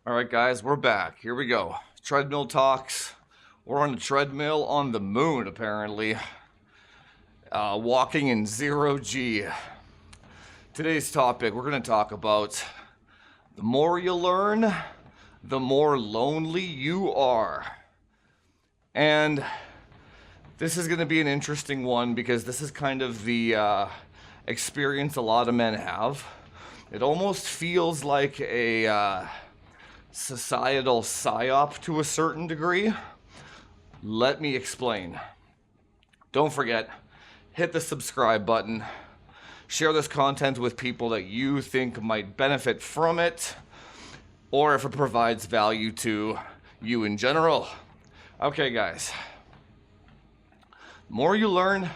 All right, guys, we're back. Here we go. Treadmill talks. We're on a treadmill on the moon, apparently. Walking in zero G. Today's topic, we're going to talk about the more you learn, the more lonely you are. And this is going to be an interesting one because this is kind of the experience a lot of men have. It almost feels like a societal psyop to a certain degree. Let me explain. Don't forget, hit the subscribe button. Share this content with people that you think might benefit from it, or if it provides value to you in general. Okay, guys. The more you learn,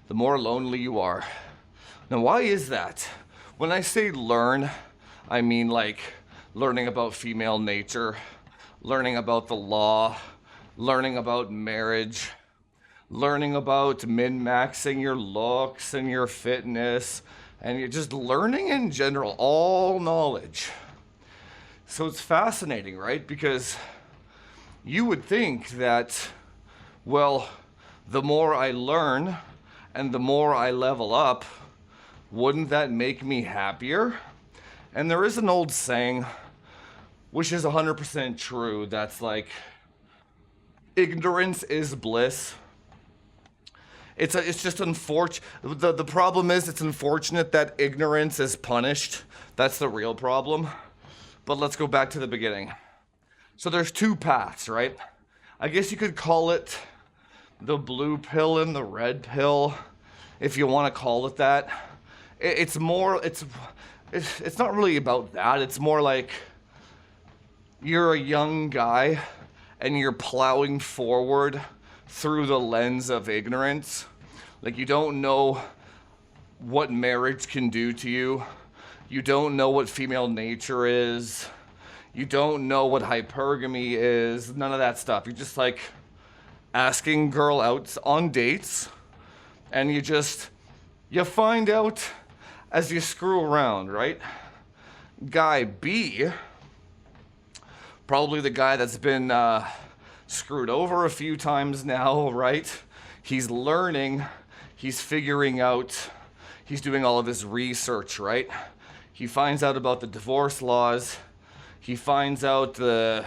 the more lonely you are. Now, why is that? When I say learn, I mean like learning about female nature, learning about the law, learning about marriage, learning about min-maxing your looks and your fitness, and you're just learning in general, all knowledge. So it's fascinating, right? Because you would think that, well, the more I learn and the more I level up, wouldn't that make me happier? And there is an old saying, which is 100% true, that's like, ignorance is bliss. It's just unfortunate. The problem is it's unfortunate that ignorance is punished. That's the real problem. But let's go back to the beginning. So there's two paths, right? I guess you could call it the blue pill and the red pill, if you want to call it that. It's not really about that. It's more like you're a young guy and you're plowing forward through the lens of ignorance. Like, you don't know what marriage can do to you. You don't know what female nature is. You don't know what hypergamy is. None of that stuff. You're just like asking girl out on dates, and you find out as you screw around, right? Guy B, probably the guy that's been screwed over a few times now, right? He's learning, he's figuring out, he's doing all of his research, right? He finds out about the divorce laws. He finds out what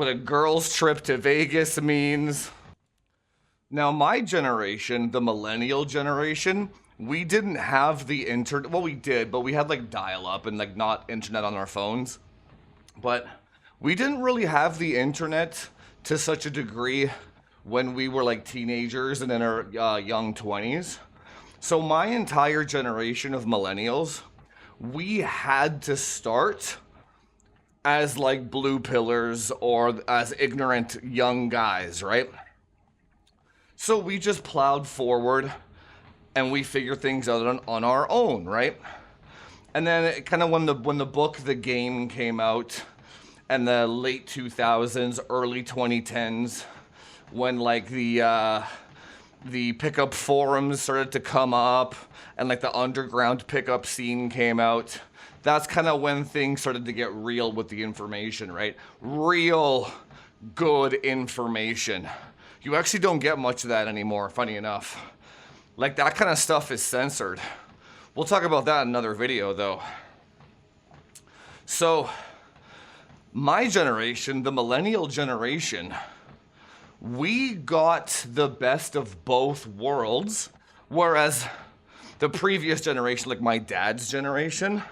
a girl's trip to Vegas means. Now, my generation, the millennial generation, we didn't have the internet. Well, we did, but we had like dial-up and like not internet on our phones. But we didn't really have the internet to such a degree when we were like teenagers and in our young 20s. So my entire generation of millennials, we had to start as like blue pillars or as ignorant young guys, right? So we just plowed forward and we figure things out on our own, right? And then kind of when the book The Game came out in the late 2000s, early 2010s, when like the pickup forums started to come up and like the underground pickup scene came out, that's kind of when things started to get real with the information, right? Real good information. You actually don't get much of that anymore, funny enough. Like, that kind of stuff is censored. We'll talk about that in another video, though. So, my generation, the millennial generation, we got the best of both worlds, whereas the previous generation, like my dad's generation,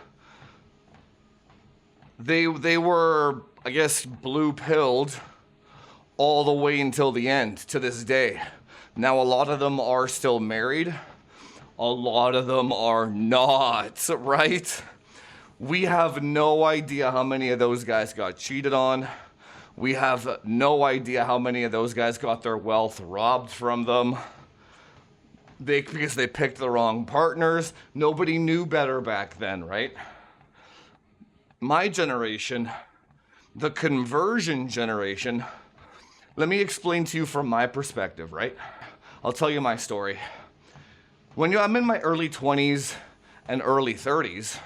they were, I guess, blue-pilled all the way until the end, to this day. Now, a lot of them are still married. A lot of them are not, right? We have no idea how many of those guys got cheated on. We have no idea how many of those guys got their wealth robbed from them. Because they picked the wrong partners. Nobody knew better back then, right? My generation, the conversion generation, let me explain to you from my perspective, right? I'll tell you my story. I'm in my early 20s and early 30s,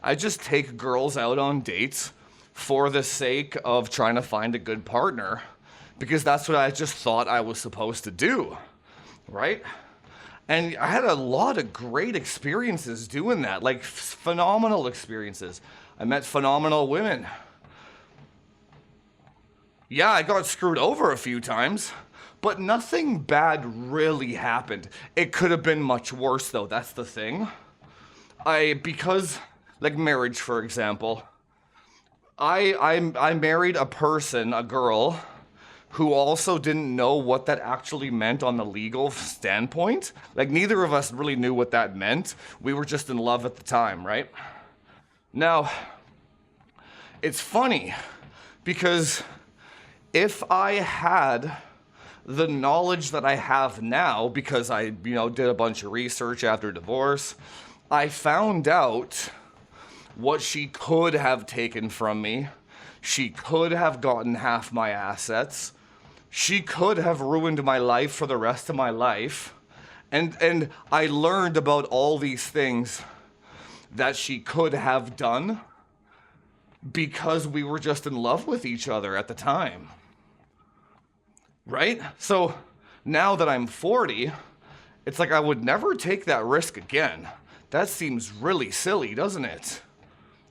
I just take girls out on dates for the sake of trying to find a good partner, because that's what I just thought I was supposed to do, right? And I had a lot of great experiences doing that, like phenomenal experiences. I met phenomenal women. Yeah, I got screwed over a few times, but nothing bad really happened. It could have been much worse though, that's the thing. Because, like marriage for example, I married a person, a girl, who also didn't know what that actually meant on the legal standpoint. Like neither of us really knew what that meant. We were just in love at the time, right? Now, it's funny because if I had the knowledge that I have now, because I, did a bunch of research after divorce, I found out what she could have taken from me. She could have gotten half my assets. She could have ruined my life for the rest of my life. And I learned about all these things that she could have done because we were just in love with each other at the time. Right? So now that I'm 40, it's like I would never take that risk again. That seems really silly, doesn't it?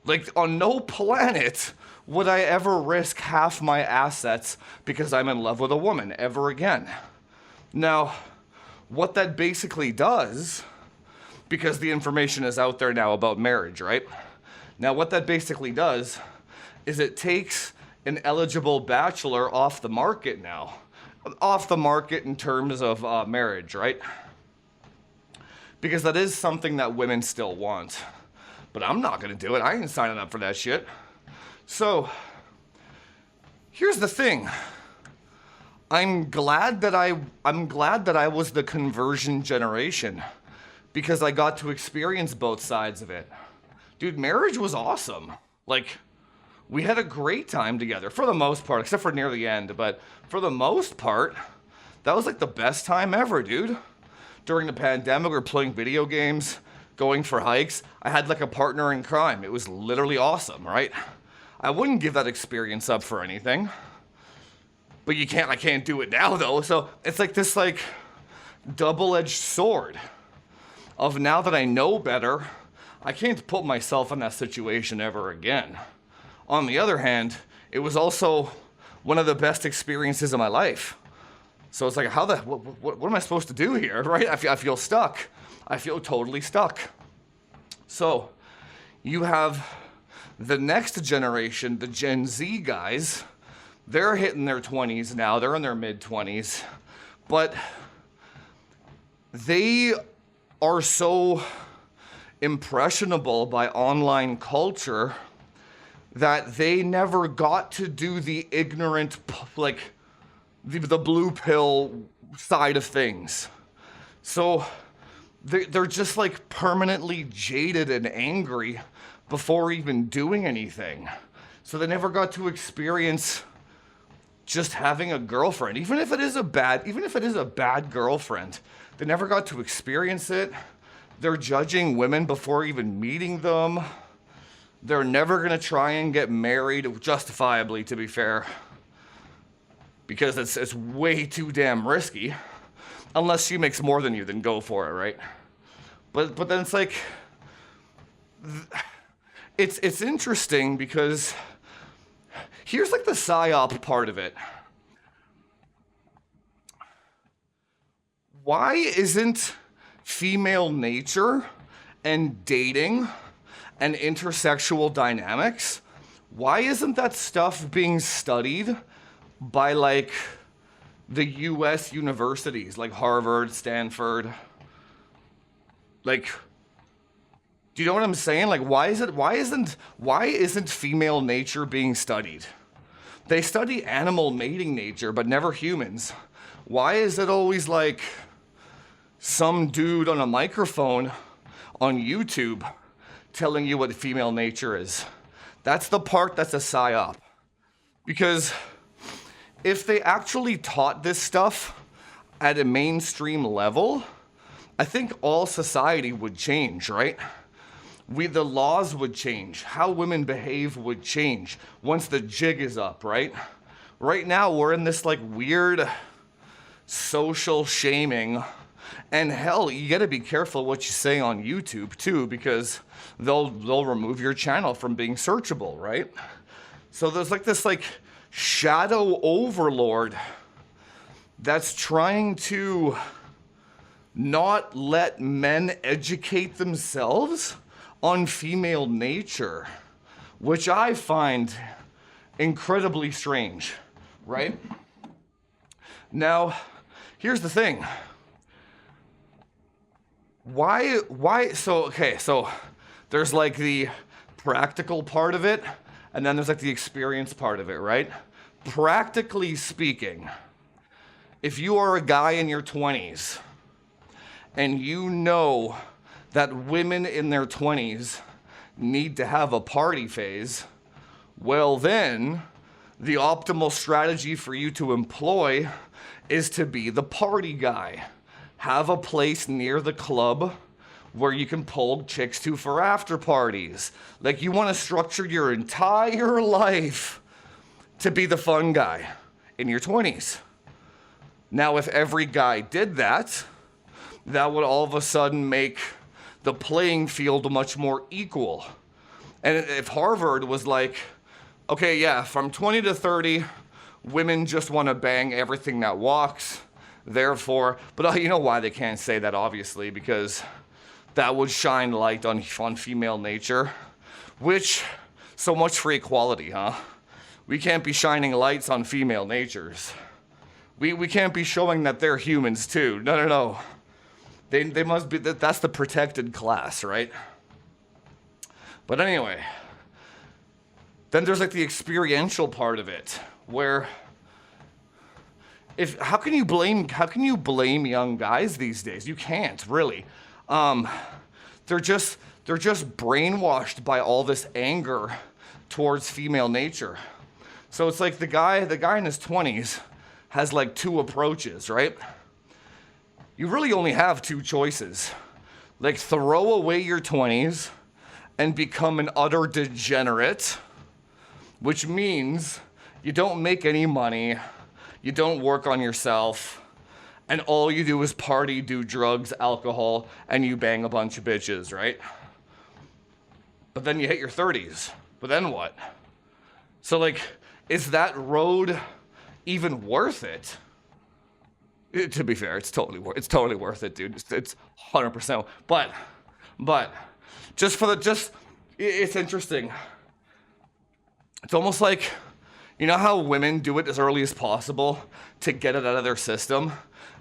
Like on no planet would I ever risk half my assets because I'm in love with a woman ever again. Now, what that basically does, because the information is out there now about marriage, right? Now, what that basically does is it takes an eligible bachelor off the market now. Off the market in terms of marriage, right? Because that is something that women still want. But I'm not gonna do it. I ain't signing up for that shit. So, here's the thing. I'm glad that I was the conversion generation because I got to experience both sides of it. Dude, marriage was awesome. Like, we had a great time together for the most part, except for near the end, but for the most part, that was like the best time ever, dude. During the pandemic, we were playing video games, going for hikes. I had like a partner in crime. It was literally awesome, right? I wouldn't give that experience up for anything. But I can't do it now though. So it's like this like double-edged sword of now that I know better, I can't put myself in that situation ever again. On the other hand, it was also one of the best experiences of my life. So it's like, what am I supposed to do here, right? I feel stuck. I feel totally stuck. So you have the next generation, the Gen Z guys. They're hitting their 20s now. They're in their mid-20s. But they are so impressionable by online culture that they never got to do the ignorant, like, the blue pill side of things. So they're just like permanently jaded and angry before even doing anything. So they never got to experience just having a girlfriend, even if it is a bad girlfriend. They never got to experience it. They're judging women before even meeting them. They're never gonna try and get married, justifiably, to be fair, because it's way too damn risky. Unless she makes more than you, then go for it, right? But then it's like, it's interesting because here's like the psyop part of it. Why isn't female nature and dating and intersexual dynamics, why isn't that stuff being studied by like the US universities like Harvard, Stanford? Like, do you know what I'm saying? Like, why isn't female nature being studied? They study animal mating nature, but never humans. Why is it always like some dude on a microphone on YouTube telling you what female nature is? That's the part that's a psyop. Because if they actually taught this stuff at a mainstream level, I think all society would change, right? the laws would change. How women behave would change once the jig is up, right? Right now, we're in this like weird social shaming. And hell, you gotta be careful what you say on YouTube too, because they'll remove your channel from being searchable, right? So there's like this like shadow overlord that's trying to not let men educate themselves on female nature, which I find incredibly strange, right? Now, here's the thing. So there's like the practical part of it, and then there's like the experience part of it, right? Practically speaking, if you are a guy in your 20s and you know that women in their 20s need to have a party phase, well then, the optimal strategy for you to employ is to be the party guy. Have a place near the club where you can pull chicks to for after parties. Like, you want to structure your entire life to be the fun guy in your 20s. Now, if every guy did that, that would all of a sudden make the playing field much more equal. And if Harvard was like, okay, yeah, from 20 to 30, women just want to bang everything that walks. Therefore, but you know why they can't say that, obviously, because that would shine light on female nature, which, so much for equality, huh? We can't be shining lights on female natures. We can't be showing that they're humans too. No. They must be, that's the protected class, right? But anyway, then there's like the experiential part of it, where how can you blame young guys these days? You can't, really. They're just brainwashed by all this anger towards female nature. So it's like the guy in his 20s has like two approaches, right? You really only have two choices. Like, throw away your 20s and become an utter degenerate, which means you don't make any money, you don't work on yourself, and all you do is party, do drugs, alcohol, and you bang a bunch of bitches, right? But then you hit your 30s. But then what? So, like, is that road even worth it? To be fair, it's totally worth it, dude. It's 100%. But it's interesting. It's almost like, you know how women do it as early as possible to get it out of their system?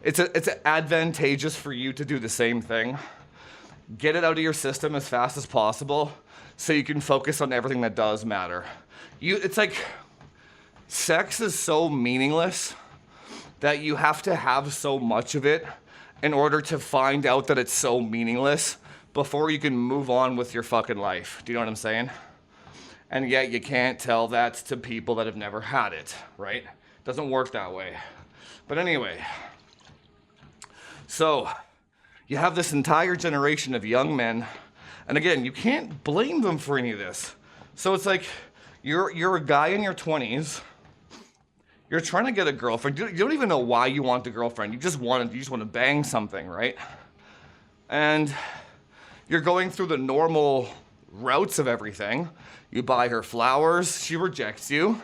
It's advantageous for you to do the same thing. Get it out of your system as fast as possible so you can focus on everything that does matter. It's like, sex is so meaningless that you have to have so much of it in order to find out that it's so meaningless before you can move on with your fucking life. Do you know what I'm saying? And yet you can't tell that to people that have never had it, right? Doesn't work that way. But anyway, so you have this entire generation of young men, and again, you can't blame them for any of this. So it's like, you're a guy in your 20s, you're trying to get a girlfriend, you don't even know why you want the girlfriend, you just want to bang something, right? And you're going through the normal routes of everything. You buy her flowers, she rejects you.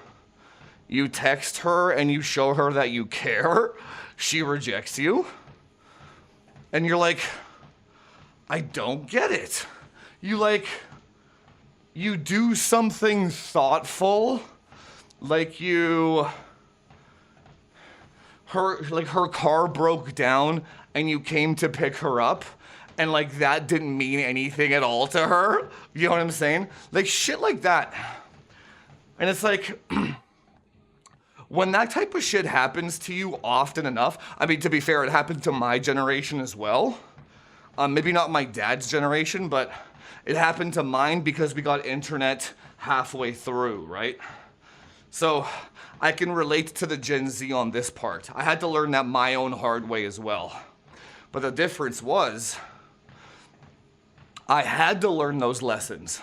You text her and you show her that you care, she rejects you. And you're like, I don't get it. You do something thoughtful, like her car broke down and you came to pick her up, and like that didn't mean anything at all to her. You know what I'm saying? Like, shit like that. And it's like, when that type of shit happens to you often enough, I mean, to be fair, it happened to my generation as well. Maybe not my dad's generation, but it happened to mine because we got internet halfway through, right? So I can relate to the Gen Z on this part. I had to learn that my own hard way as well. But the difference was, I had to learn those lessons.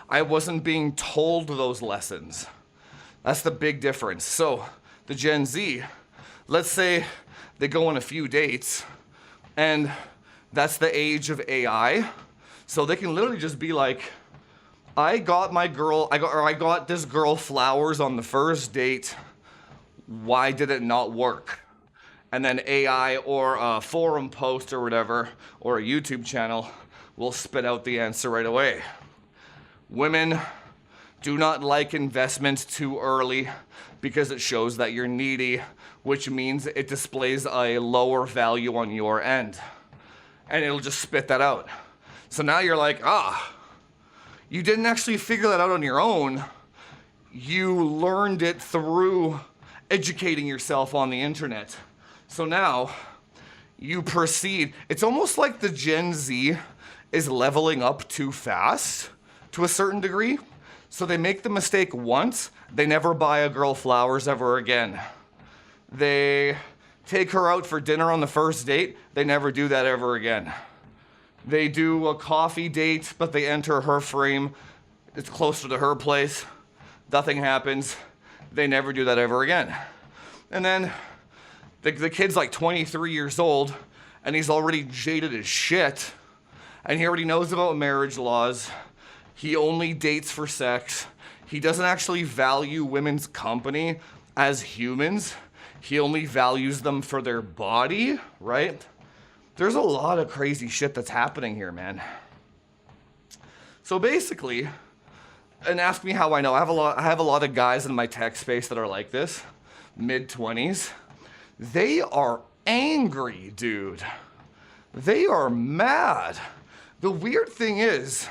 I wasn't being told those lessons. That's the big difference. So the Gen Z, let's say they go on a few dates and that's the age of AI. So they can literally just be like, I got this girl flowers on the first date. Why did it not work? And then AI or a forum post or whatever, or a YouTube channel will spit out the answer right away. Women do not like investment too early because it shows that you're needy, which means it displays a lower value on your end. And it'll just spit that out. So now you're like, you didn't actually figure that out on your own. You learned it through educating yourself on the internet. So now you proceed. It's almost like the Gen Z is leveling up too fast to a certain degree. So they make the mistake once, they never buy a girl flowers ever again. They take her out for dinner on the first date, they never do that ever again. They do a coffee date, but they enter her frame, it's closer to her place, nothing happens, they never do that ever again. And then the kid's like 23 years old, and he's already jaded as shit, and he already knows about marriage laws. He only dates for sex. He doesn't actually value women's company as humans. He only values them for their body, right? There's a lot of crazy shit that's happening here, man. So basically, and ask me how I know, I have a lot of guys in my tech space that are like this, mid-20s. They are angry, dude. They are mad. The weird thing is,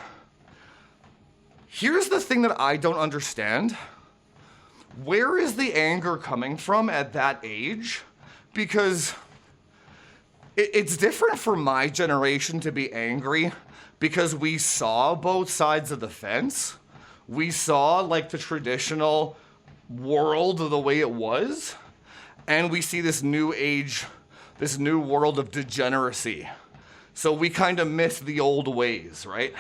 here's the thing that I don't understand. Where is the anger coming from at that age? Because it's different for my generation to be angry because we saw both sides of the fence. We saw like the traditional world the way it was, and we see this new age, this new world of degeneracy. So we kind of miss the old ways, right?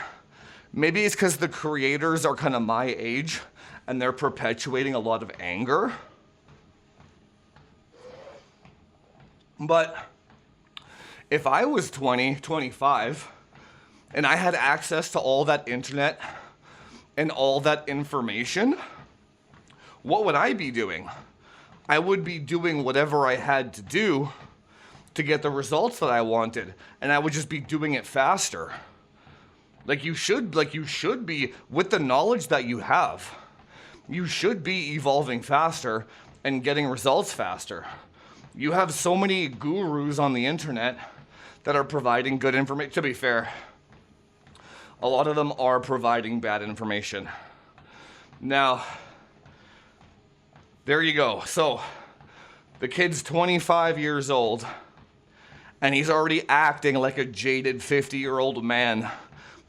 Maybe it's because the creators are kind of my age and they're perpetuating a lot of anger. But if I was 20, 25, and I had access to all that internet and all that information, what would I be doing? I would be doing whatever I had to do to get the results that I wanted, and I would just be doing it faster. Like you should be, with the knowledge that you have, you should be evolving faster and getting results faster. You have so many gurus on the internet that are providing good information. To be fair, a lot of them are providing bad information. Now, there you go. So, the kid's 25 years old, and he's already acting like a jaded 50-year-old man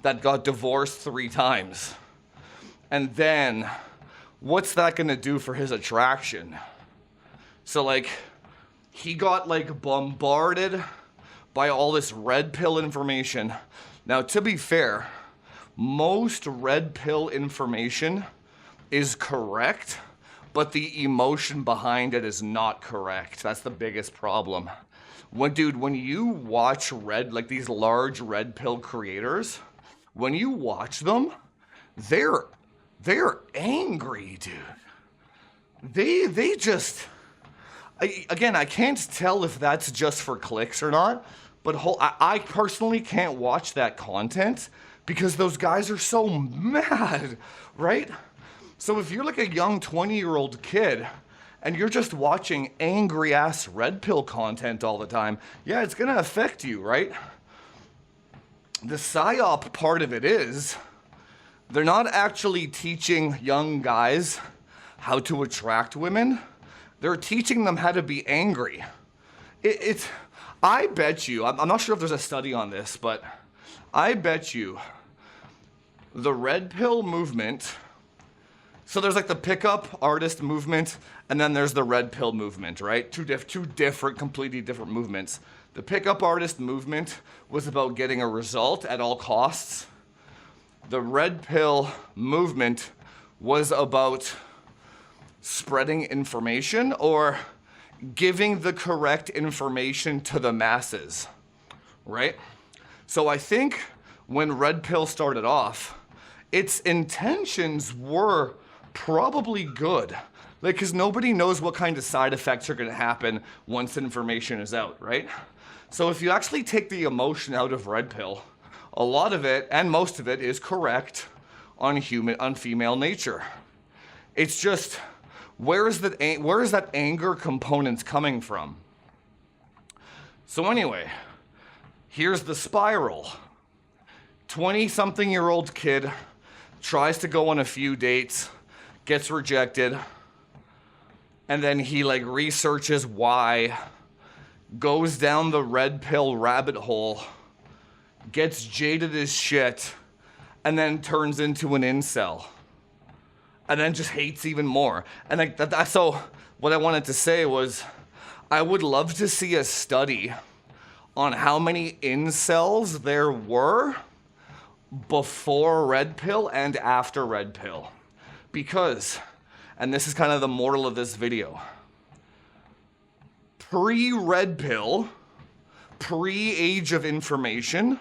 that got divorced 3 times. And then, what's that gonna do for his attraction? So like, he got like bombarded by all this red pill information. Now, to be fair, most red pill information is correct, but the emotion behind it is not correct. That's the biggest problem. When you watch these large red pill creators, when you watch them, they're angry, dude. They just, again, I can't tell if that's just for clicks or not, but I personally can't watch that content because those guys are so mad, right? So if you're like a young 20-year-old kid and you're just watching angry ass red pill content all the time, yeah, it's gonna affect you, right? The psyop part of it is, they're not actually teaching young guys how to attract women. They're teaching them how to be angry. I bet you, I'm not sure if there's a study on this, but I bet you the red pill movement, so there's like the pickup artist movement, and then there's the red pill movement, right? Two different, completely different movements. The pickup artist movement was about getting a result at all costs. the red pill movement was about spreading information or giving the correct information to the masses, right? So I think when red pill started off, its intentions were probably good. Like, because nobody knows what kind of side effects are gonna happen once information is out, right? So if you actually take the emotion out of red pill, a lot of it, and most of it, is correct on female nature. It's just, where is that anger components coming from? So anyway, here's the spiral. 20-something-year-old kid tries to go on a few dates, gets rejected, and then he like researches why, goes down the red pill rabbit hole, gets jaded as shit, and then turns into an incel. And then just hates even more. And like so what I wanted to say was, I would love to see a study on how many incels there were before red pill and after red pill. Because, and this is kind of the moral of this video, pre-red pill, pre-age of information,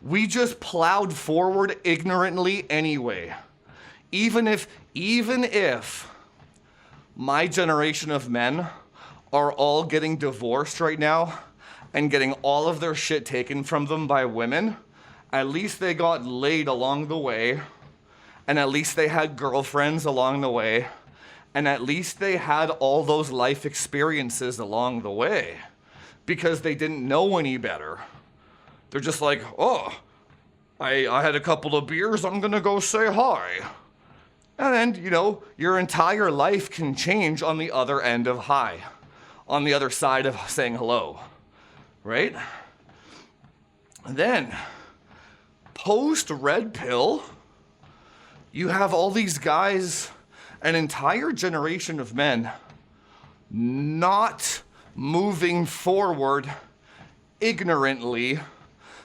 we just plowed forward ignorantly anyway. Even if my generation of men are all getting divorced right now and getting all of their shit taken from them by women, at least they got laid along the way, and at least they had girlfriends along the way, and at least they had all those life experiences along the way, because they didn't know any better. They're just like, oh, I had a couple of beers, I'm gonna go say hi. And then, you know, your entire life can change on the other end of hi, on the other side of saying hello, right? And then, post-red pill, you have all these guys, an entire generation of men, not moving forward ignorantly.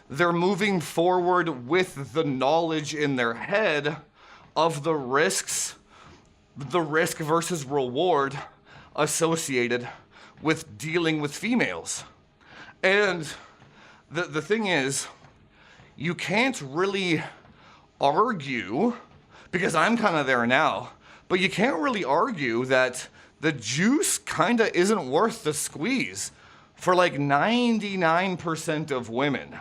They're moving forward with the knowledge in their head of the risks, the risk versus reward associated with dealing with females. And the thing is, you can't really argue, because I'm kind of there now, but you can't really argue that the juice kind of isn't worth the squeeze for like 99% of women.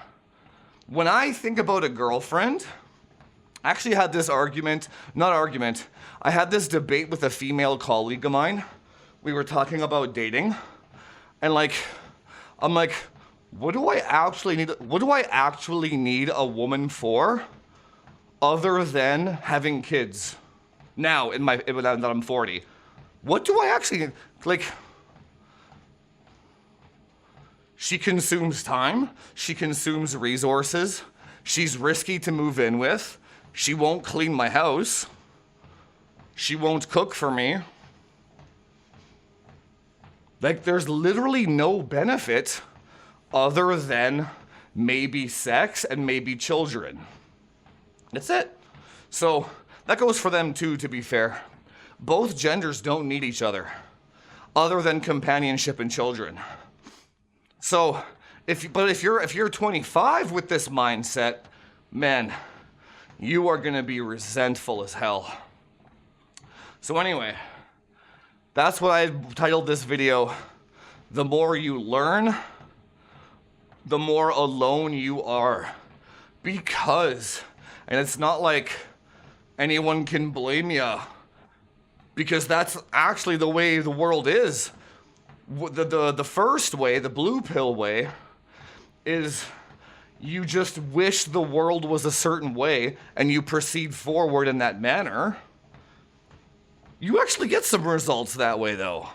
When I think about a girlfriend, I actually had this I had this debate with a female colleague of mine. We were talking about dating, and I'm like, what do I actually need a woman for other than having kids? Now, that I'm 40, what do I actually need? Like, she consumes time, she consumes resources, she's risky to move in with, she won't clean my house, she won't cook for me. Like, there's literally no benefit other than maybe sex and maybe children. That's it. So that goes for them too, to be fair. Both genders don't need each other, other than companionship and children. So, if you're 25 with this mindset, man, you are gonna be resentful as hell. So anyway, that's what I titled this video. The more you learn, the more alone you are. Because, and it's not like anyone can blame you, because that's actually the way the world is. The first way, the blue pill way, is you just wish the world was a certain way and you proceed forward in that manner. You actually get some results that way, though.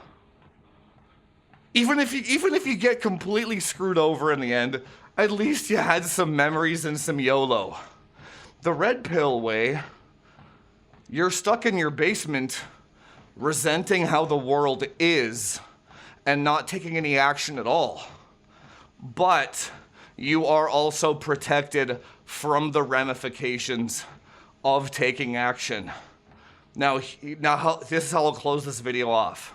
Even if you get completely screwed over in the end, at least you had some memories and some YOLO. The red pill way, you're stuck in your basement resenting how the world is and not taking any action at all. But you are also protected from the ramifications of taking action. Now this is how I'll close this video off.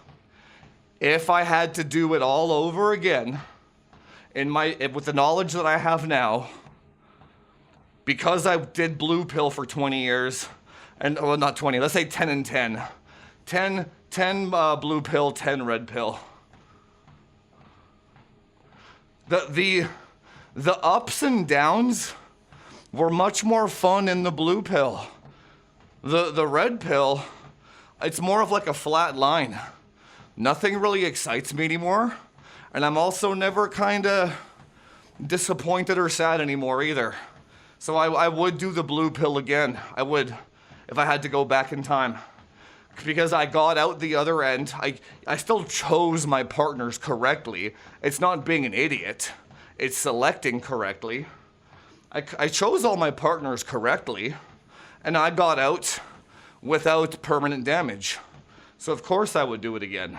If I had to do it all over again, with the knowledge that I have now, because I did blue pill for 20 years, and well, not 20, let's say 10 and 10. 10 blue pill, 10 red pill. The ups and downs were much more fun in the blue pill. The red pill, it's more of like a flat line. Nothing really excites me anymore, and I'm also never kind of disappointed or sad anymore either. So I would do the blue pill again. I would, if I had to go back in time. Because I got out the other end, I still chose my partners correctly. It's not being an idiot, it's selecting correctly. I chose all my partners correctly, and I got out without permanent damage. So of course I would do it again.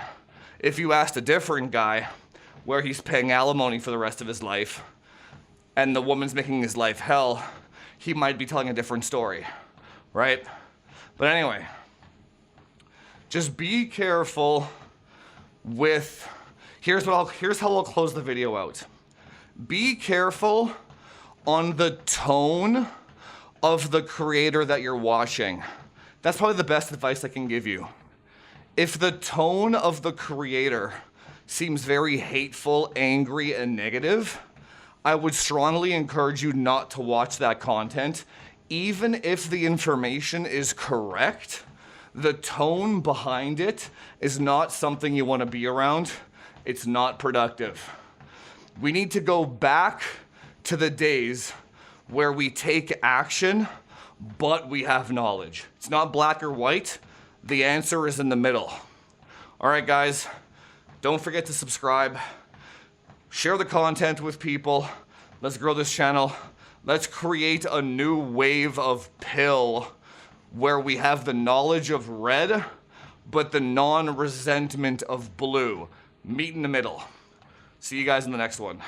If you asked a different guy where he's paying alimony for the rest of his life, and the woman's making his life hell, he might be telling a different story, right? But anyway, just be careful with, here's how I'll close the video out. Be careful on the tone of the creator that you're watching. That's probably the best advice I can give you. If the tone of the creator seems very hateful, angry, and negative, I would strongly encourage you not to watch that content. Even if the information is correct, the tone behind it is not something you want to be around. It's not productive. We need to go back to the days where we take action, but we have knowledge. It's not black or white. The answer is in the middle. All right, guys, don't forget to subscribe. Share the content with people. Let's grow this channel. Let's create a new wave of pill where we have the knowledge of red, but the non-resentment of blue. Meet in the middle. See you guys in the next one.